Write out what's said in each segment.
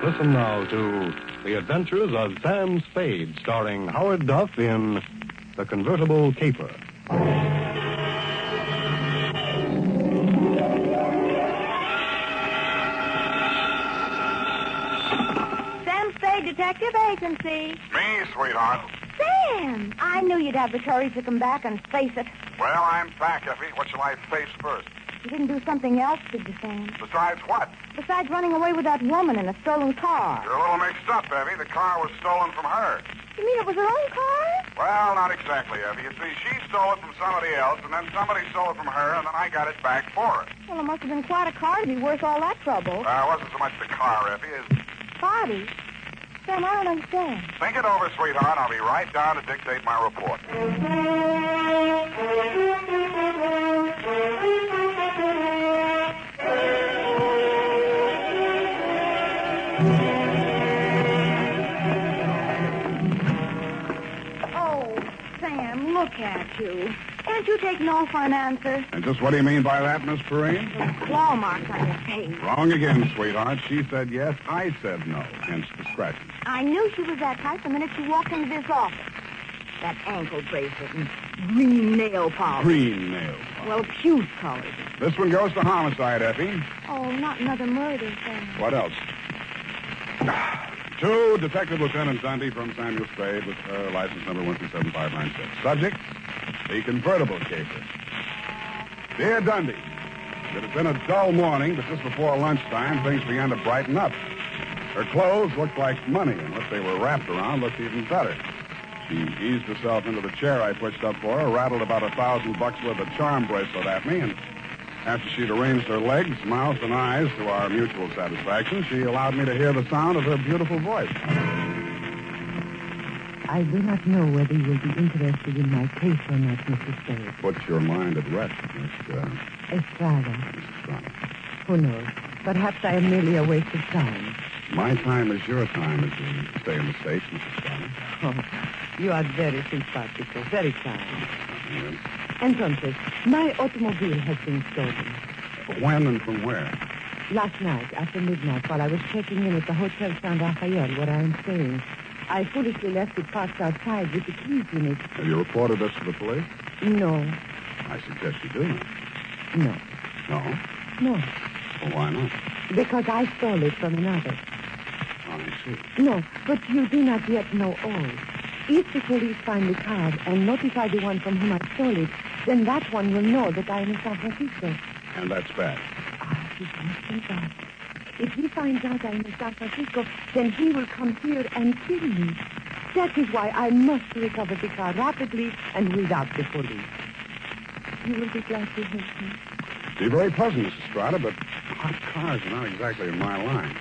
Listen now to The Adventures of Sam Spade, starring Howard Duff in The Convertible Caper. Sam Spade Detective Agency. Me, sweetheart. Sam, I knew you'd have the courage to come back and face it. Well, I'm back, Effie. What shall I face first? You didn't do something else, did you, Sam? Besides what? Besides running away with that woman in a stolen car. You're a little mixed up, Effie. The car was stolen from her. You mean it was her own car? Well, not exactly, Effie. You see, she stole it from somebody else, and then somebody stole it from her, and then I got it back for her. Well, it must have been quite a car to be worth all that trouble. It wasn't so much the car, Effie, as... Party? Sam, I don't understand. Think it over, sweetheart. I'll be right down to dictate my report. Oh, Sam, look at you. Can't you take no for an answer? And just what do you mean by that, Miss Perrine? Claw marks on your face. Wrong again, sweetheart. She said yes, I said no, hence the scratches. I knew she was that type the minute she walked into this office. That ankle bracelet and green nail polish. Green nail polish. Well, puce colored. This one goes to homicide, Effie. Oh, not another murder, Sam. What else? To Detective Lieutenant Dundee from Samuel Spade with license number 127596. Subject, the convertible caper. Dear Dundee, it has been a dull morning, but just before lunchtime, things began to brighten up. Her clothes looked like money, and what they were wrapped around looked even better. She eased herself into the chair I pushed up for her, rattled about $1,000 worth of charm bracelet at me, and after she'd arranged her legs, mouth, and eyes to our mutual satisfaction, she allowed me to hear the sound of her beautiful voice. I do not know whether you will be interested in my case or not, Mr. Spade. Put your mind at rest, Miss Estrada. Estrada. Who knows? Perhaps I am merely a waste of time. My time is your time as we stay in the States, Mrs. Estrada. Oh, you are very simpatico, very kind. Yes. Entonces, my automobile has been stolen. When and from where? Last night, after midnight, while I was checking in at the Hotel San Rafael, where I am staying, I foolishly left it parked outside with the keys in it. Have you reported this to the police? No. I suggest you do. No. No? No. Well, why not? Because I stole it from another. Oh, I see. No, but you do not yet know all. If the police find the car and notify the one from whom I stole it, then that one will know that I am in San Francisco. And that's bad. Ah, he must be bad. If he finds out I am in San Francisco, then he will come here and kill me. That is why I must recover the car rapidly and without the police. You will be glad to help me. Be very pleasant, Mrs. Estrada, but hot cars are not exactly in my line.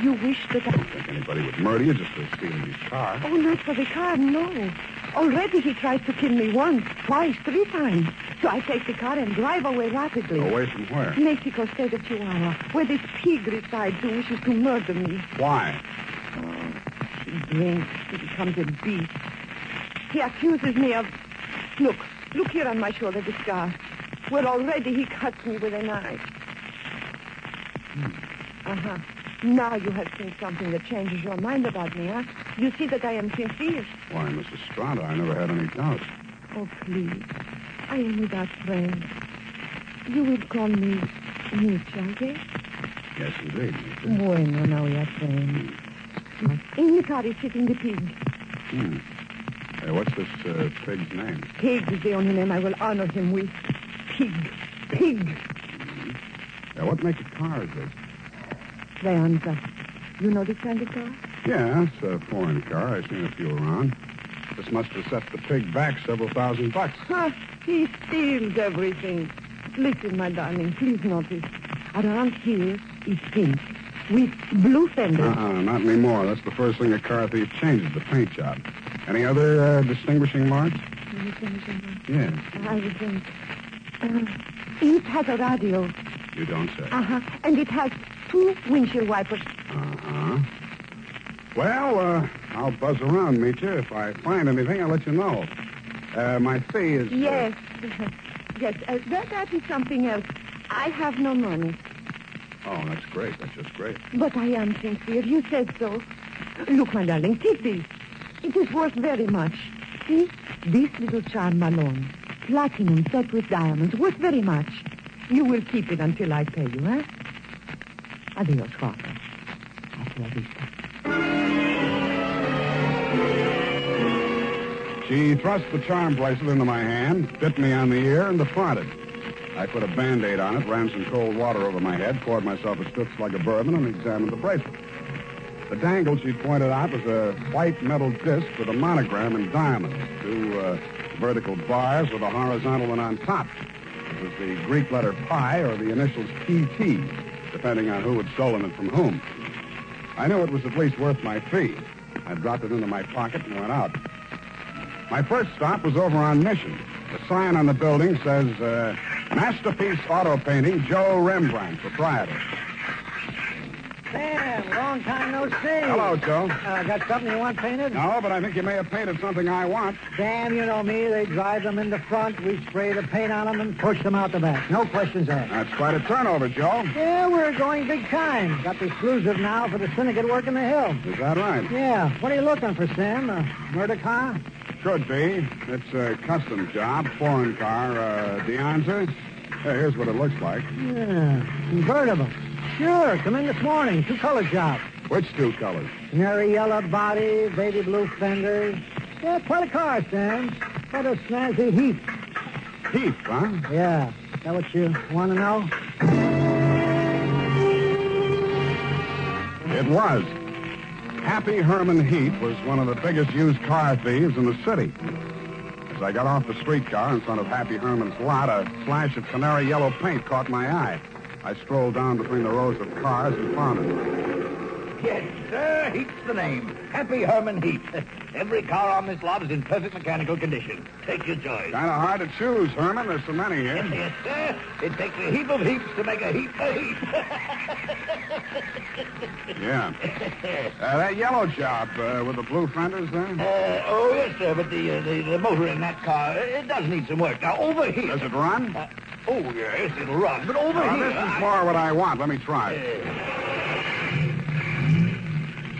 You wish that I don't think anybody would murder you just for stealing his car. Oh, not for the car, no. Already he tried to kill me once, twice, 3 times. So I take the car and drive away rapidly. Away from where? Mexico State of Chihuahua, where this pig resides who wishes to murder me. Why? Oh, he drinks. He becomes a beast. He accuses me of... Look here on my shoulder, the scar. Where already he cuts me with a knife. Uh-huh. Now you have seen something that changes your mind about me, huh? You see that I am sincere. Why, Mrs. Estrada, I never had any doubt. Oh, please. I am without friends. You would call me Mitch, I guess? Yes, indeed. Miss. Bueno, now we are friends. In the car is sitting the pig. What's this pig's name? Pig is the only name I will honor him with. Pig. Pig. What make of car is this? Leonza. You know this kind of car? Yeah, it's a foreign car. I've seen a few around. This must have set the pig back several $1,000. Huh, he steals everything. Listen, my darling, please notice. Around here is pink with blue fenders. Not anymore. That's the first thing a car thief changes, the paint job. Any other distinguishing marks? Yes. I would think. It has a radio. You don't say. And it has 2 windshield wipers. Well, I'll buzz around, meet you. If I find anything, I'll let you know. My fee is... Yes. Yes, that is something else. I have no money. Oh, that's great. That's just great. But I am sincere. You said so. Look, my darling, keep this. It is worth very much. See? This little charm alone. Platinum set with diamonds. Worth very much. You will keep it until I pay you, eh? Adios, Father. Hasta la vista. She thrust the charm bracelet into my hand, bit me on the ear, and departed. I put a Band-Aid on it, ran some cold water over my head, poured myself a stiff slug of bourbon, and examined the bracelet. The dangle she pointed out was a white metal disc with a monogram in diamonds, two vertical bars with a horizontal one on top. It was the Greek letter pi or the initials PT, depending on who had stolen it from whom. I knew it was at least worth my fee. I dropped it into my pocket and went out. My first stop was over on Mission. The sign on the building says, Masterpiece Auto Painting, Joe Rembrandt, proprietor. Sam, long time no see. Hello, Joe. Got something you want painted? No, but I think you may have painted something I want. Sam, you know me. They drive them in the front. We spray the paint on them and push them out the back. No questions asked. That's quite a turnover, Joe. Yeah, we're going big time. Got the exclusive now for the syndicate work in the hill. Is that right? Yeah. What are you looking for, Sam? A murder car? Could be. It's a custom job, foreign car, Deonza. Here's what it looks like. Yeah, convertible. Sure, come in this morning. Two-color job. Which two colors? Canary yellow body, baby blue fenders. Yeah, quite a car, Sam. Quite a snazzy Heath. Heath, huh? Yeah. Is that what you want to know? It was. Happy Herman Heath was one of the biggest used car thieves in the city. As I got off the streetcar in front of Happy Herman's lot, a flash of canary yellow paint caught my eye. I strolled down between the rows of cars and found it. Yes, sir. Heath's the name. Happy Herman Heath. Every car on this lot is in perfect mechanical condition. Take your choice. Kind of hard to choose, Herman. There's so many here. Yes, sir. It takes a heap of heaps to make a heap of heaps. Yeah. That yellow job with the blue fenders there? Oh, yes, sir, but the motor in that car, it does need some work. Now, over here... Does it run? Oh, yes, it'll run, but over here... This is more what I want. Let me try it.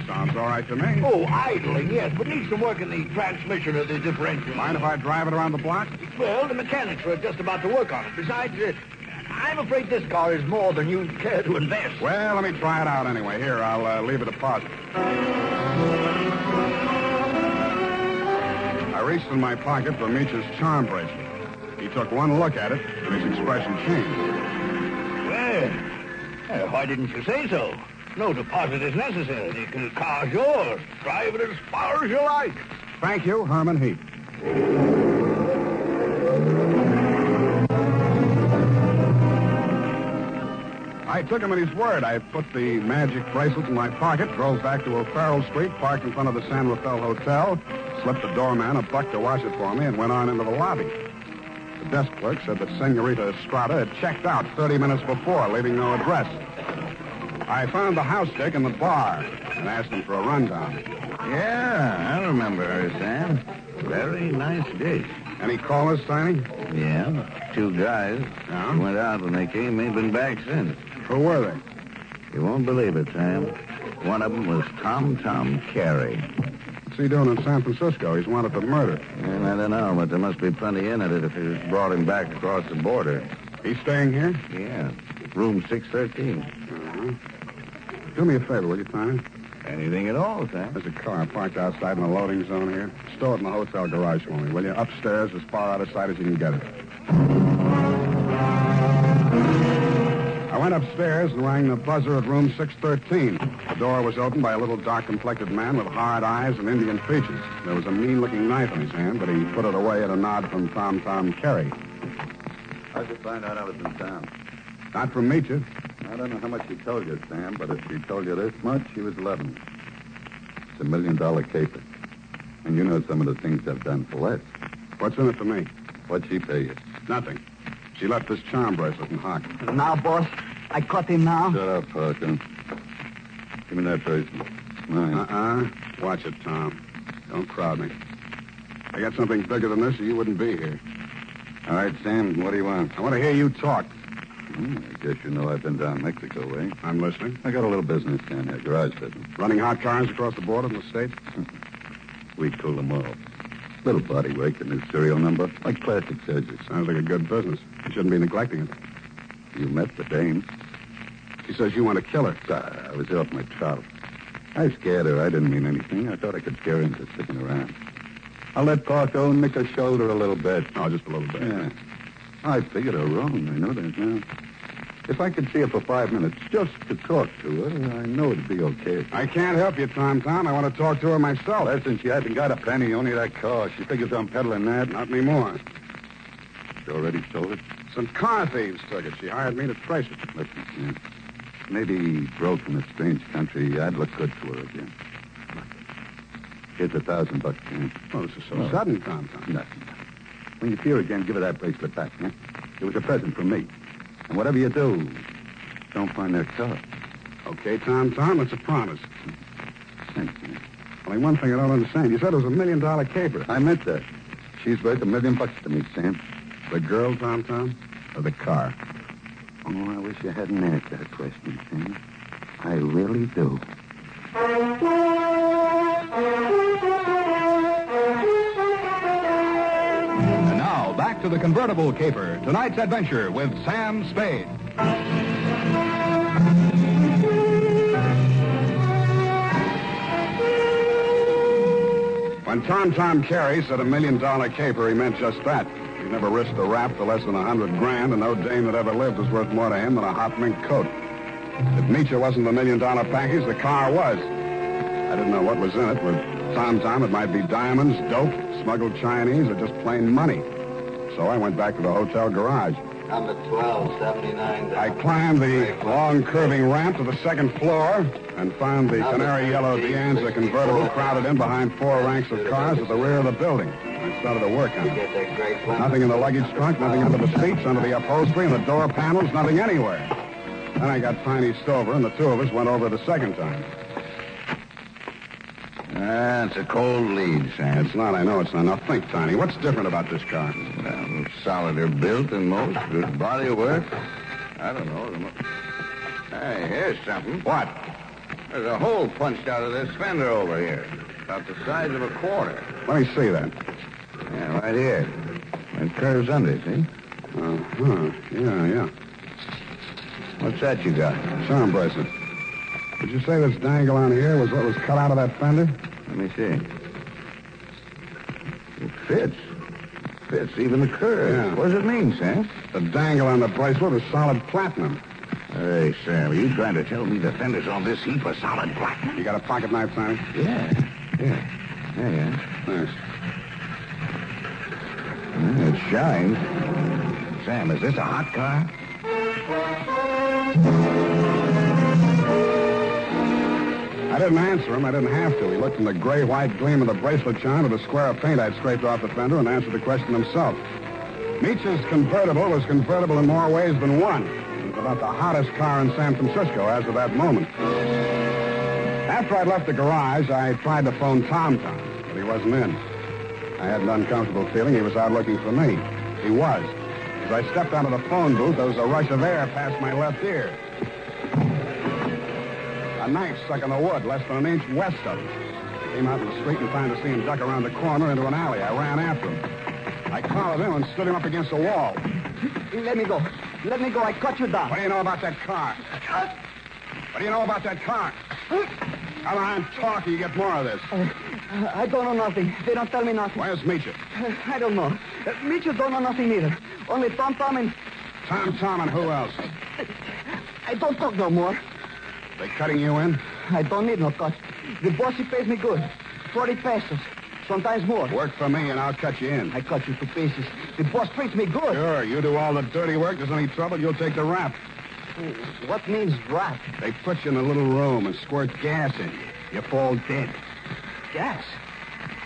Sounds all right to me. Oh, idling, yes, but needs some work in the transmission of the differential. Mind if I drive it around the block? Well, the mechanics are just about to work on it. Besides, I'm afraid this car is more than you'd care to invest. Well, let me try it out anyway. Here, I'll leave a deposit. I reached in my pocket for Meech's charm bracelet. He took one look at it, and his expression changed. Well, why didn't you say so? No deposit is necessary. The car's yours. Drive it as far as you like. Thank you, Herman Heath. I took him at his word. I put the magic bracelet in my pocket, drove back to O'Farrell Street, parked in front of the San Rafael Hotel, slipped the doorman a buck to wash it for me, and went on into the lobby. The desk clerk said that Senorita Estrada had checked out 30 minutes before, leaving no address. I found the house dick in the bar and asked him for a rundown. Yeah, I remember her, Sam. Very nice dish. Any callers, Tiny? Yeah, two guys. Yeah? Went out when they came, ain't been back since. Who were they? You won't believe it, Sam. One of them was Tom Carey. What's he doing in San Francisco? He's wanted for murder. And I don't know, but there must be plenty in it if it brought him back across the border. He's staying here? Yeah, room 613. Uh-huh. Do me a favor, will you, Tiny? Anything at all, Sam. There's a car parked outside in the loading zone here. Stow it in the hotel garage for me, will you? Upstairs, as far out of sight as you can get it. I went upstairs and rang the buzzer at room 613. The door was opened by a little dark-complected man with hard eyes and Indian features. There was a mean-looking knife in his hand, but he put it away at a nod from Tom Carey. How'd you find out I was in town? Not from Meecha. I don't know how much she told you, Sam, but if she told you this much, she was 11. It's $1 million caper. And you know some of the things I've done for less. What's in it for me? What'd she pay you? Nothing. She left this charm bracelet in Hock. Now, boss, I caught him now. Shut up, Parker. Give me that bracelet. Mine. Watch it, Tom. Don't crowd me. I got something bigger than this, or you wouldn't be here. All right, Sam, what do you want? I want to hear you talk. I guess you know I've been down Mexico way. I'm listening. I got a little business down there, garage business. Running hot cars across the border from the States? We cool them all. Little body work, the new serial number, like plastic surgery. Sounds like a good business. You shouldn't be neglecting it. You met the dame. She says you want to kill her. I was off my trout. I scared her. I didn't mean anything. I thought I could scare her into sticking around. I let talk go and nick her shoulder a little bit. Oh, just a little bit. Yeah. I figured her wrong. I know that now. If I could see her for 5 minutes just to talk to her, I know it'd be okay. I can't help you, Tom. I want to talk to her myself. Listen, she hasn't got a penny, only that car. She figures I'm peddling that. Not anymore. She already sold it? Some car thieves took it. She hired me to trace it. Listen, Sam. Maybe broke in a strange country, I'd look good to her again. Here's $1,000, Sam. Oh, this is so sudden, Tom. Nothing. When you see her again, give her that bracelet back, huh? It was a present from me. And whatever you do, don't find that car. Okay, Tom, it's a promise. Thanks, man. Only one thing I don't understand. You said it was $1 million caper. I meant that. She's worth $1 million to me, Sam. The girl, Tom, or the car? Oh, I wish you hadn't asked that question, Sam. I really do. And now, back to the Convertible Caper. Tonight's adventure with Sam Spade. When Tom Carey said $1 million caper, he meant just that. He never risked a rap for less than $100 grand, and no dame that ever lived was worth more to him than a hot mink coat. If Nietzsche wasn't the $1 million package, the car was. I didn't know what was in it. With Tom, it might be diamonds, dope, smuggled Chinese, or just plain money. So I went back to the hotel garage. Number 1279. I climbed the long, curving ramp to the second floor and found the canary yellow Deanza convertible crowded in behind 4 ranks of cars at the rear of the building. I started to work on it. Nothing in the luggage trunk, nothing under the seats, under the upholstery, and the door panels, nothing anywhere. Then I got Tiny Stover, and the two of us went over the second time. It's a cold lead, Sam. It's not, I know it's not. Now think, Tiny, what's different about this car? Well, solider built than most. Good body work. I don't know. Hey, here's something. What? There's a hole punched out of this fender over here. About the size of a quarter. Let me see that. Yeah, right here. It curves under, see? Uh-huh. Yeah. What's that you got? Charm bracelet. Did you say this dangle on here was what was cut out of that fender? Let me see. It fits. Fits even the curve. Yeah. What does it mean, Sam? The dangle on the bracelet is solid platinum. Hey, Sam, are you trying to tell me the fenders on this heap are solid platinum? You got a pocket knife, Tiny? Yeah. Thanks. It shines. Sam, is this a hot car? I didn't answer him. I didn't have to. He looked from the gray-white gleam of the bracelet charm to the square of paint I'd scraped off the fender and answered the question himself. Nietzsche's convertible was convertible in more ways than one. It was about the hottest car in San Francisco as of that moment. After I'd left the garage, I tried to phone Tom, but he wasn't in. I had an uncomfortable feeling he was out looking for me. He was. As I stepped out of the phone booth, there was a rush of air past my left ear. A knife stuck in the wood less than an inch west of him. I came out in the street and found to see him duck around the corner into an alley. I ran after him. I collared him and stood him up against a wall. Let me go. Let me go. I cut you down. What do you know about that car? What do you know about that car? Come on, talk, or you get more of this. I don't know nothing. They don't tell me nothing. Where's Meacher? I don't know. Mitchell don't know nothing either. Only Tom and... Tom, and who else? I don't talk no more. They cutting you in? I don't need no cut. The boss, he pays me good. 40 pesos. Sometimes more. Work for me, and I'll cut you in. I cut you to pieces. The boss treats me good. Sure, you do all the dirty work. There's any trouble, you'll take the rap. What means rap? They put you in a little room and squirt gas in you. You fall dead. Gas?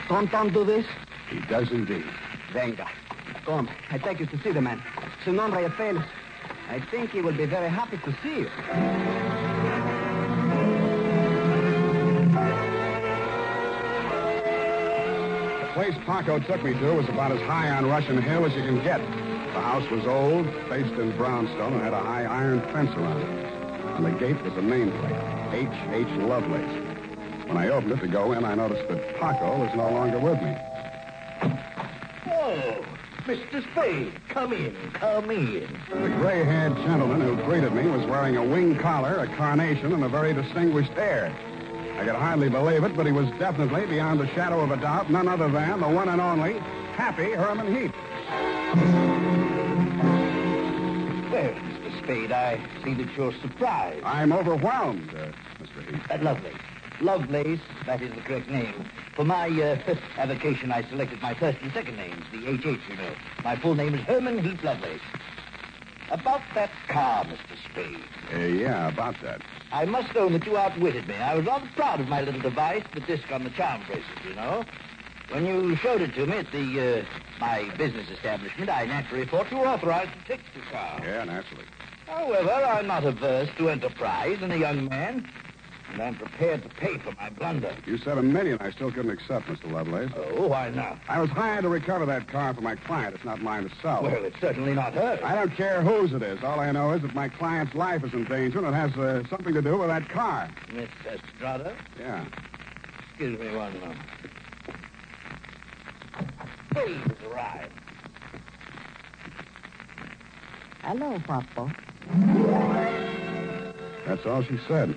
Tom do this? He does indeed. Venga. Come, I take you to see the man. Su nombre es Félix. I think he will be very happy to see you. The place Paco took me to was about as high on Russian Hill as you can get. The house was old, faced in brownstone, and had a high iron fence around it. On the gate was a nameplate, H.H. Lovelace. When I opened it to go in, I noticed that Paco was no longer with me. Oh, Mr. Spade, come in, come in. The gray-haired gentleman who greeted me was wearing a wing collar, a carnation, and a very distinguished air. I could hardly believe it, but he was definitely, beyond a shadow of a doubt, none other than the one and only Happy Herman Heap. Well, Mr. Spade, I see that you're surprised. I'm overwhelmed, Mr. Heap. Lovelace, that is the correct name. For my avocation, I selected my first and second names, the H.H., you know. My full name is Herman Heap Lovelace. About that car, Mr. Spade. Yeah, about that. I must own that you outwitted me. I was rather proud of my little device, the disc on the charm bracelet, you know. When you showed it to me at my business establishment, I naturally thought you were authorized to fix the car. Yeah, naturally. However, I'm not averse to enterprise in a young man, and I'm prepared to pay for my blunder. You said $1 million I still couldn't accept, Mr. Lovelace. Oh, why not? I was hired to recover that car for my client. It's not mine to sell. Well, it's certainly not hers. I don't care whose it is. All I know is that my client's life is in danger, and it has something to do with that car. Miss Estrada? Yeah. Excuse me one moment. Spade has arrived. Hello, Papa. That's all she said.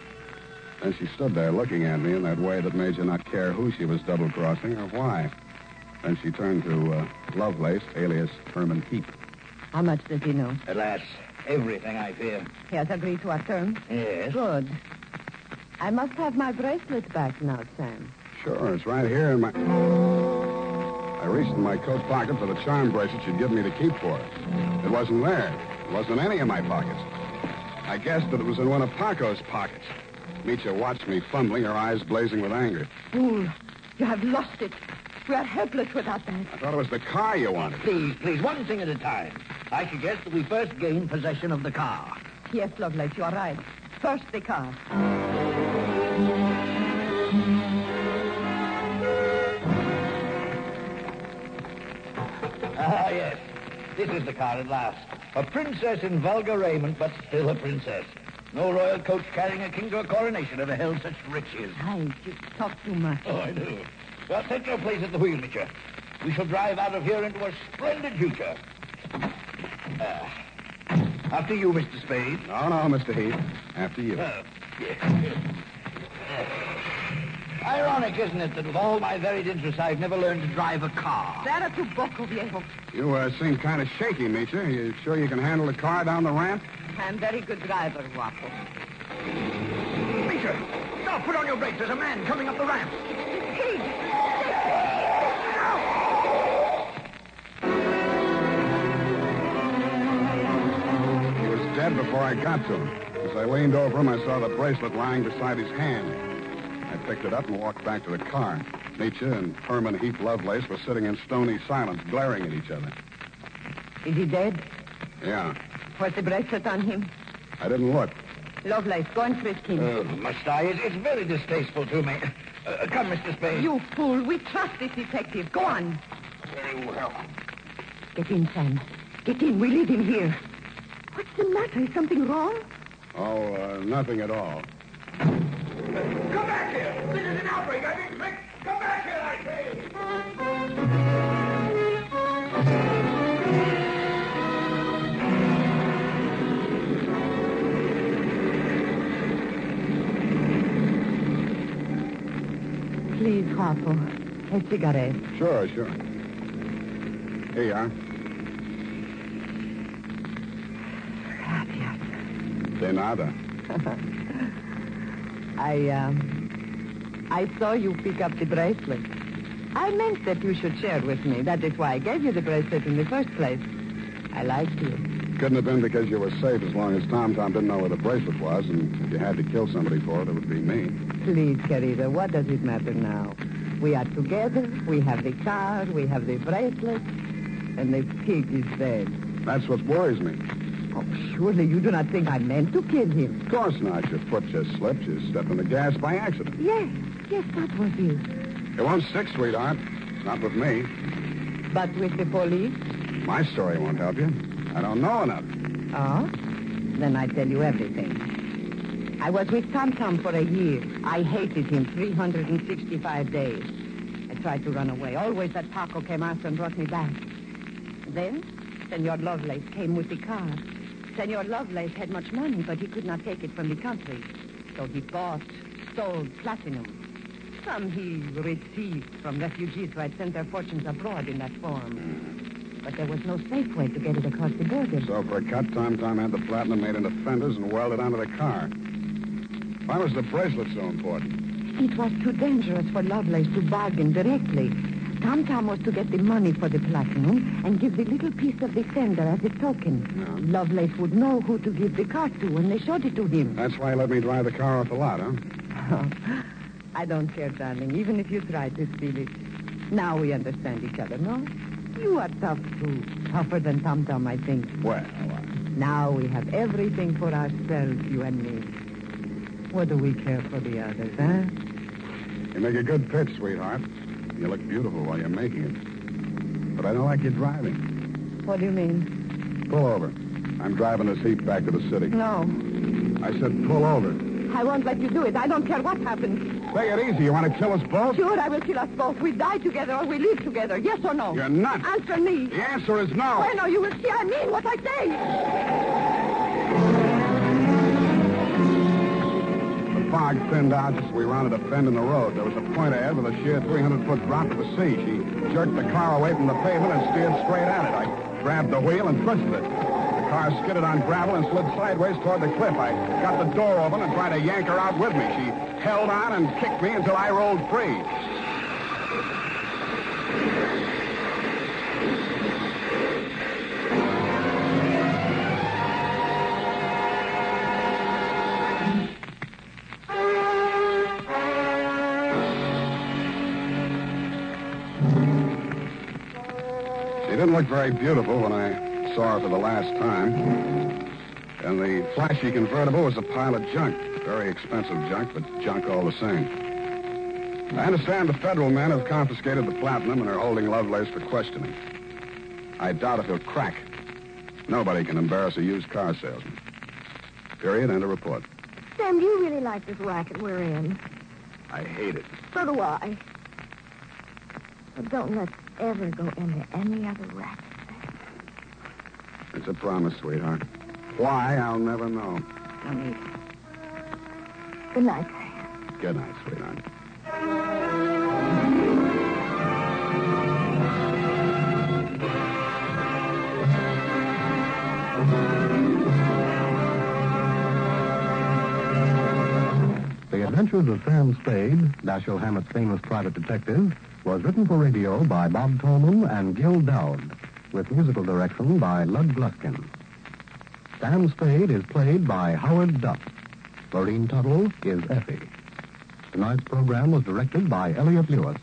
Then she stood there looking at me in that way that made you not care who she was double-crossing or why. Then she turned to Lovelace, alias Herman Heap. How much does he know? Alas, everything, I fear. He has agreed to our terms? Yes. Good. I must have my bracelet back now, Sam. Sure, it's right here in my... I reached in my coat pocket for the charm bracelet she'd given me to keep for her. It wasn't there. It wasn't in any of my pockets. I guessed that it was in one of Paco's pockets. Mitya watched me fumbling, her eyes blazing with anger. Fool, you have lost it. We are helpless without that. I thought it was the car you wanted. Please, one thing at a time. I suggest that we first gain possession of the car. Yes, Lovelace, you are right. First, the car. Ah, yes. This is the car at last. A princess in vulgar raiment, but still a princess. No royal coach carrying a king to a coronation ever held such riches. Hi, you talk too much. Oh, I do. Well, take your place at the wheel, Mitya. We shall drive out of here into a splendid future. After you, Mr. Spade. No, Mr. Heap. After you. Yes. Ironic, isn't it, that with all my varied interests, I've never learned to drive a car. Sarah tu poco, viejo. You seem kind of shaky, Mitya. You sure you can handle the car down the ramp? I'm very good driver, Guapo. Mitya, stop, put on your brakes. There's a man coming up the ramp. He was dead before I got to him. As I leaned over him, I saw the bracelet lying beside his hand. I picked it up and walked back to the car. Mitya and Herman Heap Lovelace were sitting in stony silence, glaring at each other. Is he dead? Yeah. Was the bracelet on him? I didn't look. Lovelace, go and frisk him. Must I? It's very distasteful to me. Come, Mr. Spade. You fool. We trust this detective. Go on. Very well. Get in, Sam. Get in. We leave him here. What's the matter? Is something wrong? Oh, nothing at all. Come back here! This is an outbreak! I mean, Rick, come back here, I say! Please, Guapo. A cigarette. Sure. Here you are. Gracias. De nada. I saw you pick up the bracelet. I meant that you should share with me. That is why I gave you the bracelet in the first place. I liked you. Couldn't have been because you were safe as long as Tom didn't know where the bracelet was, and if you had to kill somebody for it, it would be me. Please, querida, what does it matter now? We are together, we have the car, we have the bracelet, and the pig is dead. That's what worries me. Oh, surely you do not think I meant to kill him. Of course not. Your foot just slipped. You stepped on the gas by accident. Yes, that was it. It won't stick, sweetheart. Not with me. But with the police? My story won't help you. I don't know enough. Oh? Then I tell you everything. I was with Tom Tom for a year. I hated him 365 days. I tried to run away. Always that Paco came after and brought me back. Then, Senor Lovelace came with the car. Senor Lovelace had much money, but he could not take it from the country. So he bought, sold platinum. Some he received from refugees who had sent their fortunes abroad in that form. But there was no safe way to get it across the border. So for a cut, Tom had the platinum made into fenders and welded onto the car. Why was the bracelet so important? It was too dangerous for Lovelace to bargain directly. Tom was to get the money for the platinum and give the little piece of the fender as a token. Yeah. Lovelace would know who to give the car to when they showed it to him. That's why he let me drive the car off the lot, huh? Oh, I don't care, darling, even if you try to steal it. Now we understand each other, no? You are tough, too. Tougher than Tom, I think. Well, Now we have everything for ourselves, you and me. What do we care for the others, huh? you make a good pitch, sweetheart. You look beautiful while you're making it. But I don't like you driving. What do you mean? Pull over. I'm driving this heap back to the city. No. I said pull over. I won't let you do it. I don't care what happens. Take it easy. You want to kill us both? Sure, I will kill us both. We die together or we live together. Yes or no? You're nuts. Answer me. The answer is no. Bueno, you will see I mean what I say. The fog thinned out just as we rounded a bend in the road. There was a point ahead with a sheer 300-foot drop to the sea. She jerked the car away from the pavement and steered straight at it. I grabbed the wheel and twisted it. The car skidded on gravel and slid sideways toward the cliff. I got the door open and tried to yank her out with me. She held on and kicked me until I rolled free. She didn't look very beautiful when I saw her for the last time. And the flashy convertible was a pile of junk. Very expensive junk, but junk all the same. I understand the federal men have confiscated the platinum and are holding Lovelace for questioning. I doubt if he'll crack. Nobody can embarrass a used car salesman. Period. End of report. Sam, do you really like this racket we're in? I hate it. So do I. But don't let's ever go into any other racket. It's a promise, sweetheart. Why, I'll never know. Good night, Sam. Good night, sweetheart. The Adventures of Sam Spade, Dashiell Hammett's famous private detective, was written for radio by Bob Tolman and Gil Dowd, with musical direction by Lud Gluskin. Sam Spade is played by Howard Duff. Lorene Tuttle is Effie. Tonight's program was directed by Elliot Lewis.